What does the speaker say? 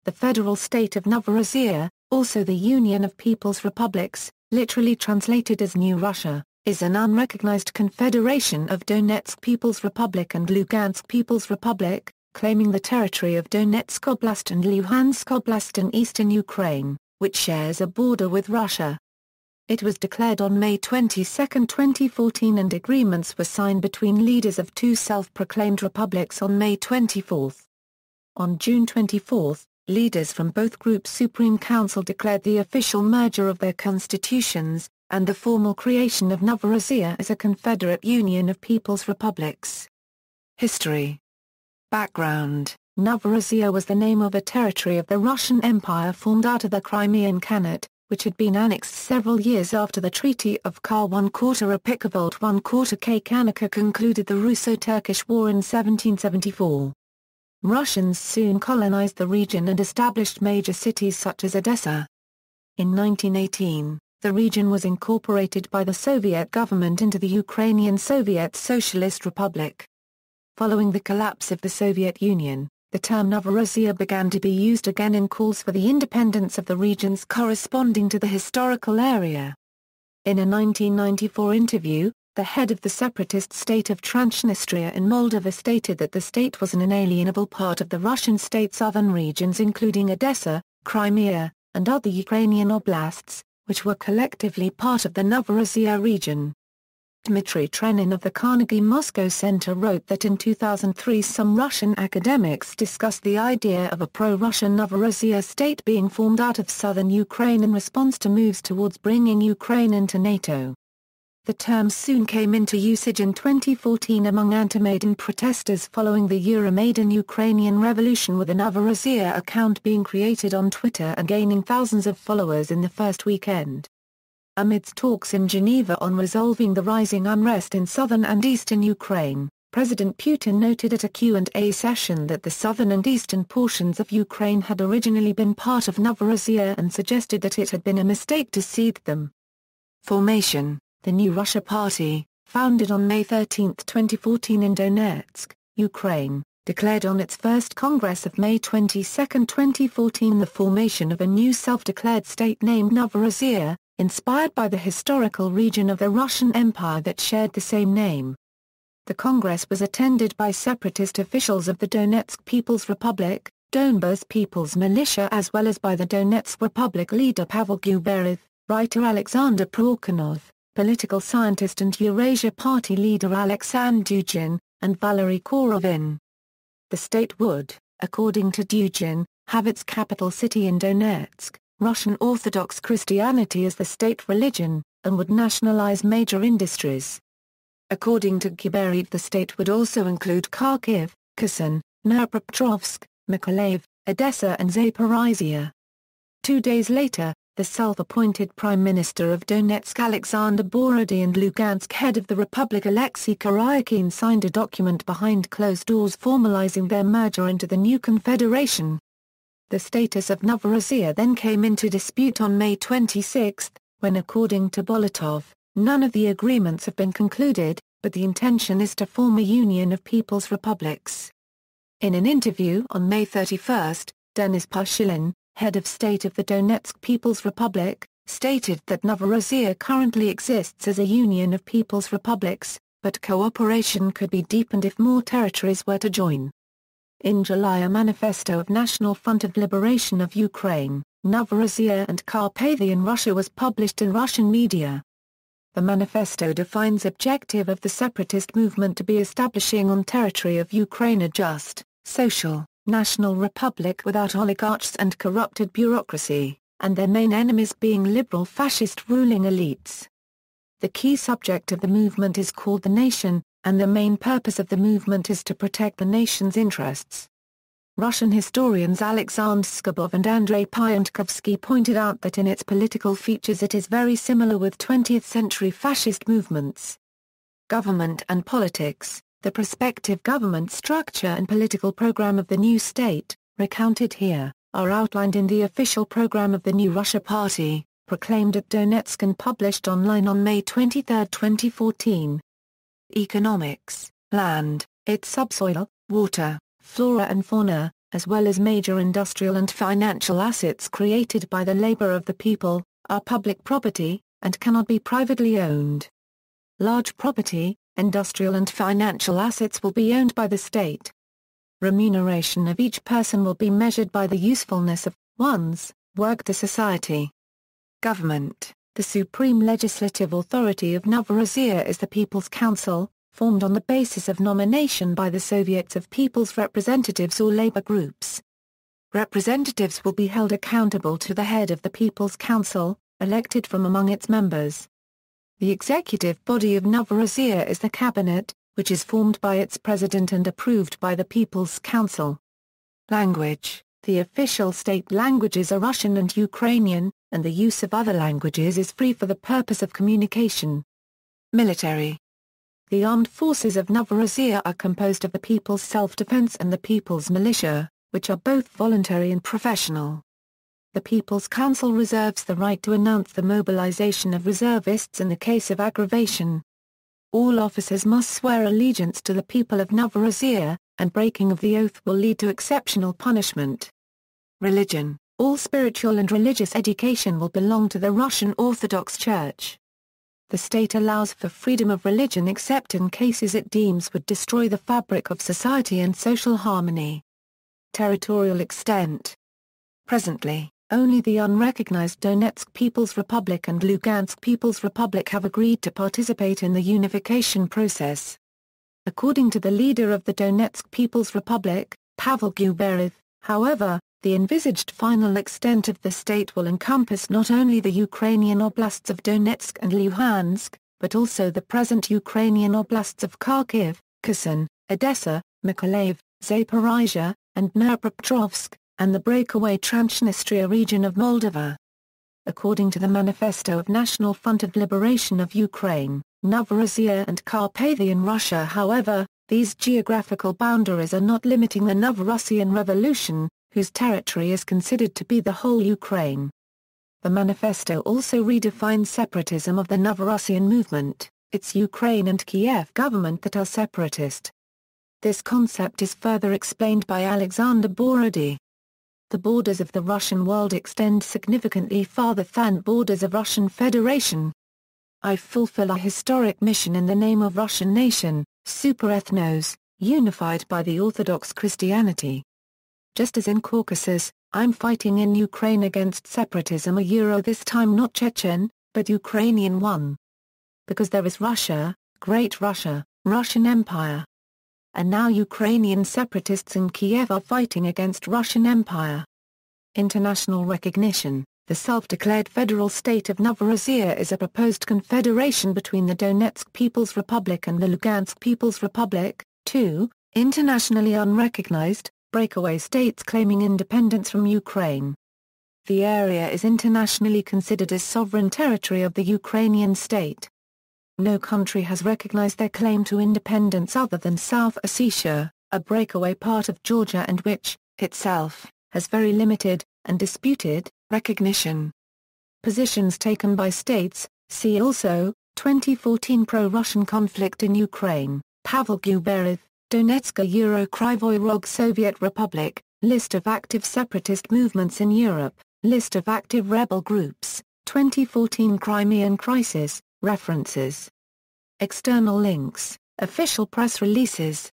The Federal State of Novorossiya, also the Union of People's Republics, literally translated as New Russia, is an unrecognized confederation of Donetsk People's Republic and Lugansk People's Republic, claiming the territory of Donetsk Oblast and Luhansk Oblast in eastern Ukraine, which shares a border with Russia. It was declared on May 22, 2014, and agreements were signed between leaders of two self-proclaimed republics on May 24. On June 24, leaders from both groups' Supreme Council declared the official merger of their constitutions, and the formal creation of Novorossiya as a confederate union of people's republics. History. Background. Novorossiya was the name of a territory of the Russian Empire formed out of the Crimean Khanate, which had been annexed several years after the Treaty of Kar 1/4 Apicavolt 1/4 Kakanaka concluded the Russo-Turkish War in 1774. Russians soon colonized the region and established major cities such as Odessa. In 1918, the region was incorporated by the Soviet government into the Ukrainian Soviet Socialist Republic. Following the collapse of the Soviet Union, the term Novorossiya began to be used again in calls for the independence of the regions corresponding to the historical area. In a 1994 interview, the head of the separatist state of Transnistria in Moldova stated that the state was an inalienable part of the Russian state's southern regions including Odessa, Crimea, and other Ukrainian oblasts, which were collectively part of the Novorossiya region. Dmitry Trenin of the Carnegie Moscow Center wrote that in 2003 some Russian academics discussed the idea of a pro-Russian Novorossiya state being formed out of southern Ukraine in response to moves towards bringing Ukraine into NATO. The term soon came into usage in 2014 among anti-Maidan protesters following the Euromaidan Ukrainian Revolution, with a Novorossiya account being created on Twitter and gaining thousands of followers in the first weekend. Amidst talks in Geneva on resolving the rising unrest in southern and eastern Ukraine, President Putin noted at a Q&A session that the southern and eastern portions of Ukraine had originally been part of Novorossiya and suggested that it had been a mistake to cede them. Formation. The New Russia Party, founded on May 13, 2014 in Donetsk, Ukraine, declared on its first Congress of May 22, 2014 the formation of a new self-declared state named Novorossiya, inspired by the historical region of the Russian Empire that shared the same name. The Congress was attended by separatist officials of the Donetsk People's Republic, Donbas People's Militia, as well as by the Donetsk Republic leader Pavel Gubarev, writer Alexander Prokhanov, political scientist and Eurasia Party leader Alexander Dugin, and Valery Korovin. The state would, according to Dugin, have its capital city in Donetsk, Russian Orthodox Christianity as the state religion, and would nationalize major industries. According to Gubarev, the state would also include Kharkiv, Kherson, Dnipropetrovsk, Mykolaiv, Odessa and Zaporizhia. 2 days later, the self-appointed Prime Minister of Donetsk Alexander Borodin and Lugansk head of the Republic Alexei Kuryakin signed a document behind closed doors formalizing their merger into the new confederation. The status of Novorossiya then came into dispute on May 26, when, according to Bolotov, none of the agreements have been concluded, but the intention is to form a union of people's republics. In an interview on May 31, Denis Pushilin, head of state of the Donetsk People's Republic, stated that Novorossiya currently exists as a union of people's republics, but cooperation could be deepened if more territories were to join. In July, a Manifesto of National Front of Liberation of Ukraine, Novorossiya and Carpathian Russia was published in Russian media. The manifesto defines objective of the separatist movement to be establishing on territory of Ukraine a just, social, national republic without oligarchs and corrupted bureaucracy, and their main enemies being liberal fascist ruling elites. The key subject of the movement is called the nation, and the main purpose of the movement is to protect the nation's interests. Russian historians Alexander Skobov and Andrei Pyantkovsky pointed out that in its political features it is very similar with 20th-century fascist movements. Government and politics. The prospective government structure and political program of the new state, recounted here, are outlined in the official program of the New Russia Party, proclaimed at Donetsk and published online on May 23, 2014. Economics, land, its subsoil, water, flora and fauna, as well as major industrial and financial assets created by the labor of the people, are public property, and cannot be privately owned. Large property, industrial and financial assets will be owned by the state. Remuneration of each person will be measured by the usefulness of one's work to society. Government. The supreme legislative authority of Novorossiya is the People's Council, formed on the basis of nomination by the Soviets of People's Representatives or labor groups. Representatives will be held accountable to the head of the People's Council, elected from among its members. The executive body of Novorossiya is the Cabinet, which is formed by its president and approved by the People's Council. Language. The official state languages are Russian and Ukrainian, and the use of other languages is free for the purpose of communication. Military. The armed forces of Novorossiya are composed of the People's Self-Defense and the People's Militia, which are both voluntary and professional. The People's Council reserves the right to announce the mobilization of reservists in the case of aggravation. All officers must swear allegiance to the people of Novorossiya, and breaking of the oath will lead to exceptional punishment. Religion. All spiritual and religious education will belong to the Russian Orthodox Church. The state allows for freedom of religion except in cases it deems would destroy the fabric of society and social harmony. Territorial extent. Presently, only the unrecognized Donetsk People's Republic and Lugansk People's Republic have agreed to participate in the unification process. According to the leader of the Donetsk People's Republic, Pavel Guberev, however, the envisaged final extent of the state will encompass not only the Ukrainian Oblasts of Donetsk and Luhansk, but also the present Ukrainian Oblasts of Kharkiv, Kherson, Odessa, Mykolaiv, Zaporizhia, and Dnipropetrovsk, and the breakaway Transnistria region of Moldova. According to the Manifesto of National Front of Liberation of Ukraine, Novorossiya and Carpathian Russia. However, these geographical boundaries are not limiting the Novorossian Revolution, whose territory is considered to be the whole Ukraine. The manifesto also redefines separatism of the Novorossian movement, its Ukraine and Kiev government that are separatist. This concept is further explained by Alexander Borody. The borders of the Russian world extend significantly farther than borders of Russian Federation. I fulfill a historic mission in the name of Russian nation, superethnos, unified by the Orthodox Christianity. Just as in Caucasus, I'm fighting in Ukraine against separatism this time not Chechen, but Ukrainian one. Because there is Russia, Great Russia, Russian Empire. And now Ukrainian separatists in Kiev are fighting against Russian Empire. International recognition. The self-declared Federal State of Novorossiya is a proposed confederation between the Donetsk People's Republic and the Lugansk People's Republic, two internationally unrecognized, breakaway states claiming independence from Ukraine. The area is internationally considered as sovereign territory of the Ukrainian state. No country has recognized their claim to independence other than South Ossetia, a breakaway part of Georgia and which, itself, has very limited, and disputed, recognition. Positions taken by states, see also, 2014 pro-Russian conflict in Ukraine, Pavel Guberev, Donetsk Krivoy Rog Soviet Republic, list of active separatist movements in Europe, list of active rebel groups, 2014 Crimean crisis, references. External links, official press releases,